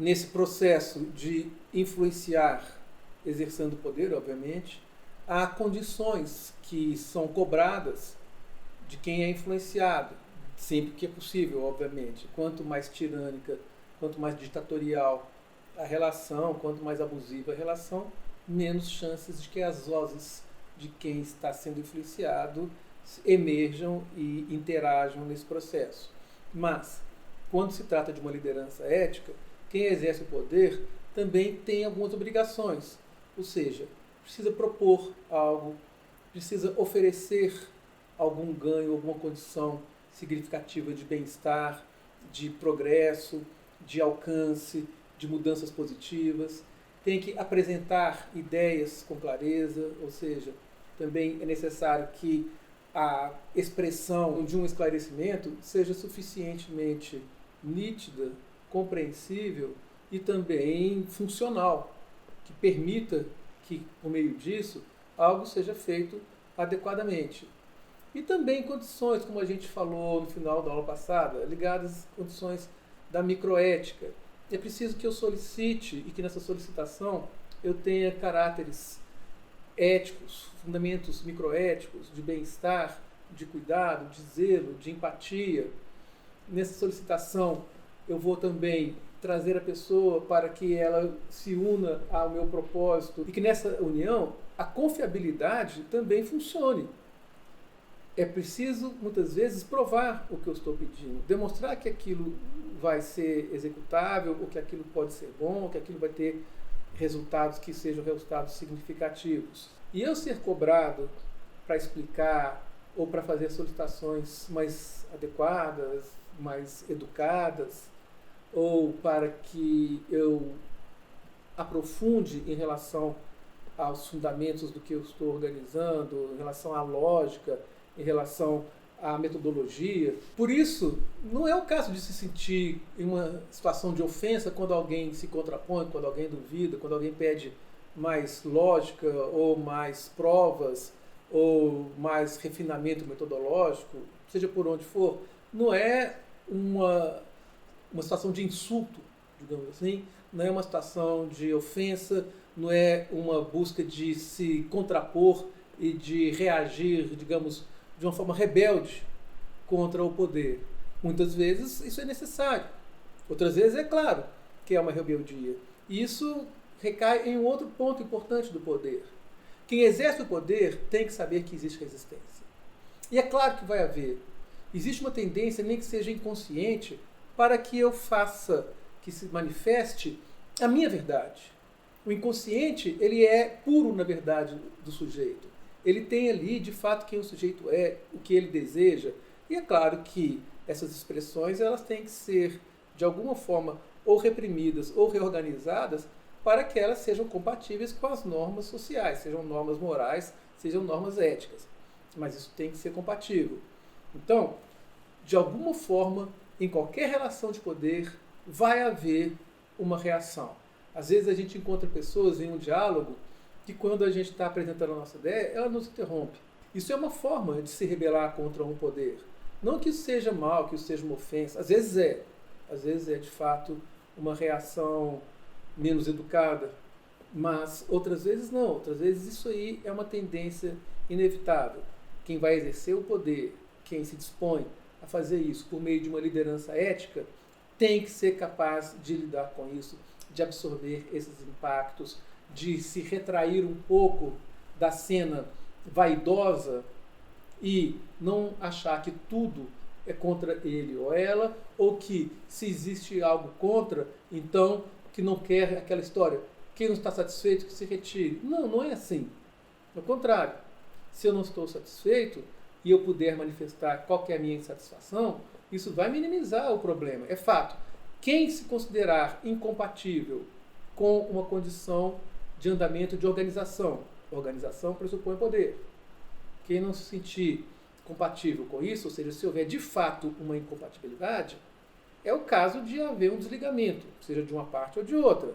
nesse processo de influenciar, exercendo poder, obviamente, há condições que são cobradas de quem é influenciado, sempre que é possível, obviamente. Quanto mais tirânica, quanto mais ditatorial a relação, quanto mais abusiva a relação, menos chances de que as vozes de quem está sendo influenciado emerjam e interajam nesse processo. Mas, quando se trata de uma liderança ética, quem exerce o poder também tem algumas obrigações, ou seja, precisa propor algo, precisa oferecer algum ganho, alguma condição significativa de bem-estar, de progresso, de alcance, de mudanças positivas, tem que apresentar ideias com clareza, ou seja, também é necessário que a expressão de um esclarecimento seja suficientemente nítida, compreensível e também funcional, que permita que, por meio disso, algo seja feito adequadamente. E também condições, como a gente falou no final da aula passada, ligadas às condições da microética. É preciso que eu solicite e que nessa solicitação eu tenha caráteres éticos, fundamentos microéticos de bem-estar, de cuidado, de zelo, de empatia. Nessa solicitação eu vou também trazer a pessoa para que ela se una ao meu propósito e que nessa união a confiabilidade também funcione. É preciso, muitas vezes, provar o que eu estou pedindo, demonstrar que aquilo vai ser executável, ou que aquilo pode ser bom, ou que aquilo vai ter resultados que sejam resultados significativos. E eu ser cobrado para explicar ou para fazer solicitações mais adequadas, mais educadas, ou para que eu aprofunde em relação aos fundamentos do que eu estou organizando, em relação à lógica, em relação à metodologia. Por isso, não é o caso de se sentir em uma situação de ofensa quando alguém se contrapõe, quando alguém duvida, quando alguém pede mais lógica ou mais provas ou mais refinamento metodológico, seja por onde for. Não é uma situação de insulto, digamos assim, não é uma situação de ofensa, não é uma busca de se contrapor e de reagir, digamos, de uma forma rebelde contra o poder. Muitas vezes isso é necessário. Outras vezes é claro que é uma rebeldia. E isso recai em um outro ponto importante do poder. Quem exerce o poder tem que saber que existe resistência. E é claro que vai haver. Existe uma tendência, nem que seja inconsciente, para que eu faça, que se manifeste a minha verdade. O inconsciente, ele é puro na verdade do sujeito. Ele tem ali, de fato, quem o sujeito é, o que ele deseja. E é claro que essas expressões elas têm que ser, de alguma forma, ou reprimidas ou reorganizadas para que elas sejam compatíveis com as normas sociais, sejam normas morais, sejam normas éticas. Mas isso tem que ser compatível. Então, de alguma forma, em qualquer relação de poder, vai haver uma reação. Às vezes a gente encontra pessoas em um diálogo que quando a gente está apresentando a nossa ideia, ela nos interrompe. Isso é uma forma de se rebelar contra um poder. Não que isso seja mal, que isso seja uma ofensa. Às vezes é de fato uma reação menos educada, mas outras vezes não. Outras vezes isso aí é uma tendência inevitável. Quem vai exercer o poder, quem se dispõe a fazer isso por meio de uma liderança ética, tem que ser capaz de lidar com isso, de absorver esses impactos, de se retrair um pouco da cena vaidosa e não achar que tudo é contra ele ou ela, ou que se existe algo contra, então que não quer aquela história. Quem não está satisfeito, que se retire. Não, não é assim. Ao contrário, se eu não estou satisfeito e eu puder manifestar qual que é a minha insatisfação, isso vai minimizar o problema. É fato. Quem se considerar incompatível com uma condição de andamento de organização. Organização pressupõe poder. Quem não se sentir compatível com isso, ou seja, se houver de fato uma incompatibilidade, é o caso de haver um desligamento, seja de uma parte ou de outra.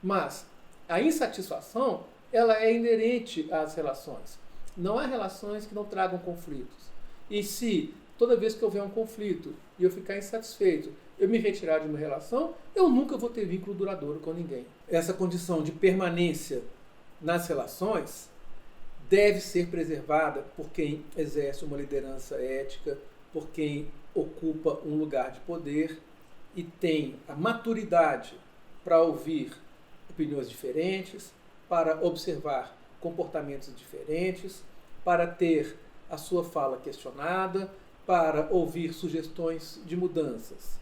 Mas a insatisfação, ela é inerente às relações. Não há relações que não tragam conflitos. E se toda vez que houver um conflito e eu ficar insatisfeito, eu me retirar de uma relação, eu nunca vou ter vínculo duradouro com ninguém. Essa condição de permanência nas relações deve ser preservada por quem exerce uma liderança ética, por quem ocupa um lugar de poder e tem a maturidade para ouvir opiniões diferentes, para observar comportamentos diferentes, para ter a sua fala questionada, para ouvir sugestões de mudanças.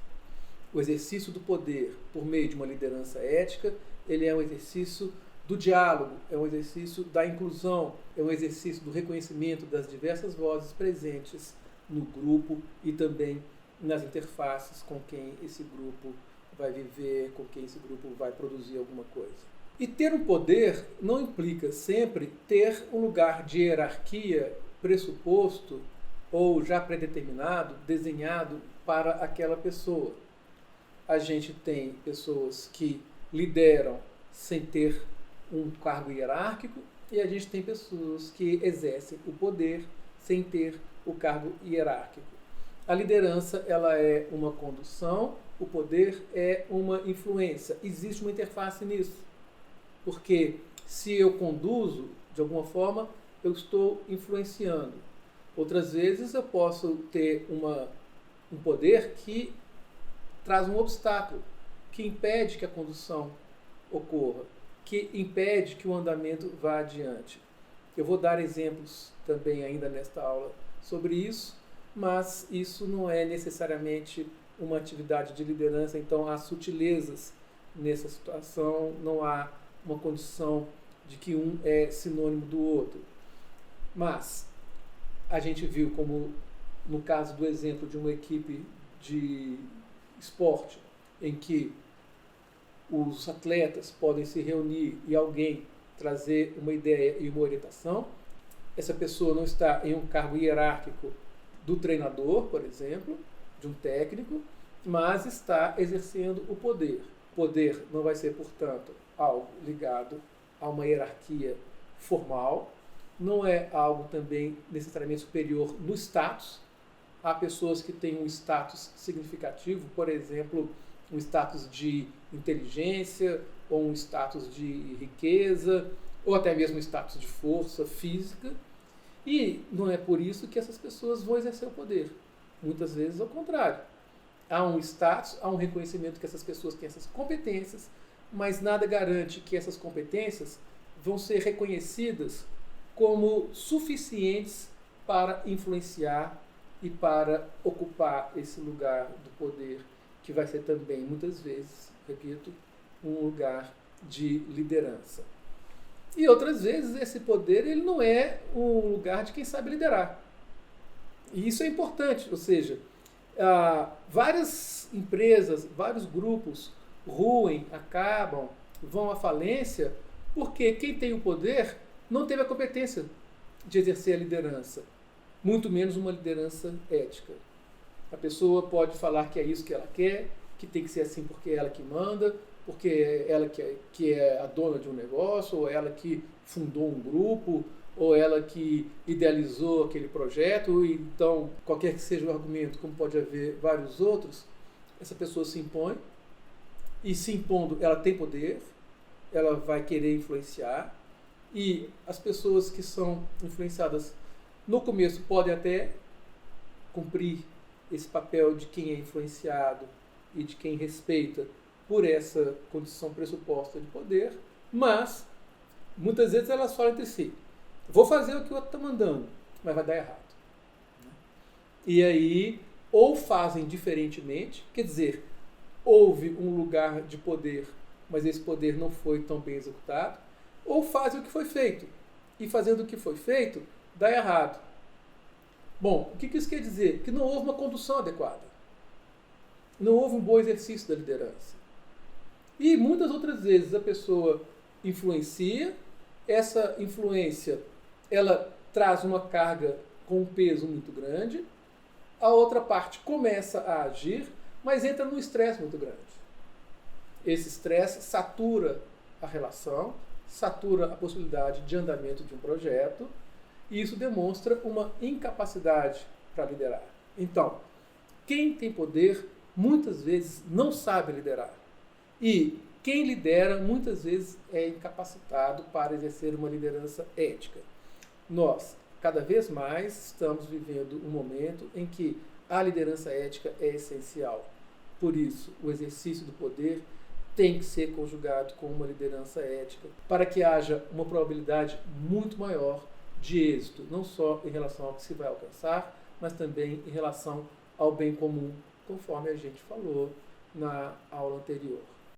O exercício do poder por meio de uma liderança ética, ele é um exercício do diálogo, é um exercício da inclusão, é um exercício do reconhecimento das diversas vozes presentes no grupo e também nas interfaces com quem esse grupo vai viver, com quem esse grupo vai produzir alguma coisa. E ter um poder não implica sempre ter um lugar de hierarquia pressuposto ou já predeterminado, desenhado para aquela pessoa. A gente tem pessoas que lideram sem ter um cargo hierárquico e a gente tem pessoas que exercem o poder sem ter o cargo hierárquico. A liderança, ela é uma condução, o poder é uma influência. Existe uma interface nisso. Porque se eu conduzo, de alguma forma, eu estou influenciando. Outras vezes eu posso ter um poder que traz um obstáculo, que impede que a condução ocorra, que impede que o andamento vá adiante. Eu vou dar exemplos também ainda nesta aula sobre isso, mas isso não é necessariamente uma atividade de liderança, então há sutilezas nessa situação, não há uma condição de que um é sinônimo do outro. Mas a gente viu como, no caso do exemplo de uma equipe de esporte, em que os atletas podem se reunir e alguém trazer uma ideia e uma orientação, essa pessoa não está em um cargo hierárquico do treinador, por exemplo, de um técnico, mas está exercendo o poder. O poder não vai ser, portanto, algo ligado a uma hierarquia formal, não é algo também necessariamente superior no status. Há pessoas que têm um status significativo, por exemplo, um status de inteligência, ou um status de riqueza, ou até mesmo um status de força física, e não é por isso que essas pessoas vão exercer o poder. Muitas vezes ao contrário. Há um status, há um reconhecimento que essas pessoas têm essas competências, mas nada garante que essas competências vão ser reconhecidas como suficientes para influenciar e para ocupar esse lugar do poder, que vai ser também, muitas vezes, repito, um lugar de liderança. E outras vezes esse poder ele não é um lugar de quem sabe liderar. E isso é importante, ou seja, várias empresas, vários grupos ruem, acabam, vão à falência, porque quem tem o poder não teve a competência de exercer a liderança, muito menos uma liderança ética. A pessoa pode falar que é isso que ela quer, que tem que ser assim porque é ela que manda, porque é ela que é a dona de um negócio, ou ela que fundou um grupo, ou ela que idealizou aquele projeto, e então, qualquer que seja o argumento, como pode haver vários outros, essa pessoa se impõe, e se impondo, ela tem poder, ela vai querer influenciar, e as pessoas que são influenciadas no começo podem até cumprir esse papel de quem é influenciado e de quem respeita por essa condição pressuposta de poder, mas muitas vezes elas falam entre si: vou fazer o que o outro está mandando, mas vai dar errado. E aí, ou fazem diferentemente, quer dizer, houve um lugar de poder, mas esse poder não foi tão bem executado, ou fazem o que foi feito, e fazendo o que foi feito, dá errado. Bom, o que isso quer dizer? Que não houve uma condução adequada. Não houve um bom exercício da liderança. E muitas outras vezes a pessoa influencia, essa influência ela traz uma carga com um peso muito grande, a outra parte começa a agir, mas entra num estresse muito grande. Esse estresse satura a relação, satura a possibilidade de andamento de um projeto, e isso demonstra uma incapacidade para liderar. Então, quem tem poder muitas vezes não sabe liderar. E quem lidera muitas vezes é incapacitado para exercer uma liderança ética. Nós, cada vez mais, estamos vivendo um momento em que a liderança ética é essencial. Por isso, o exercício do poder tem que ser conjugado com uma liderança ética, para que haja uma probabilidade muito maior de êxito, não só em relação ao que se vai alcançar, mas também em relação ao bem comum, conforme a gente falou na aula anterior.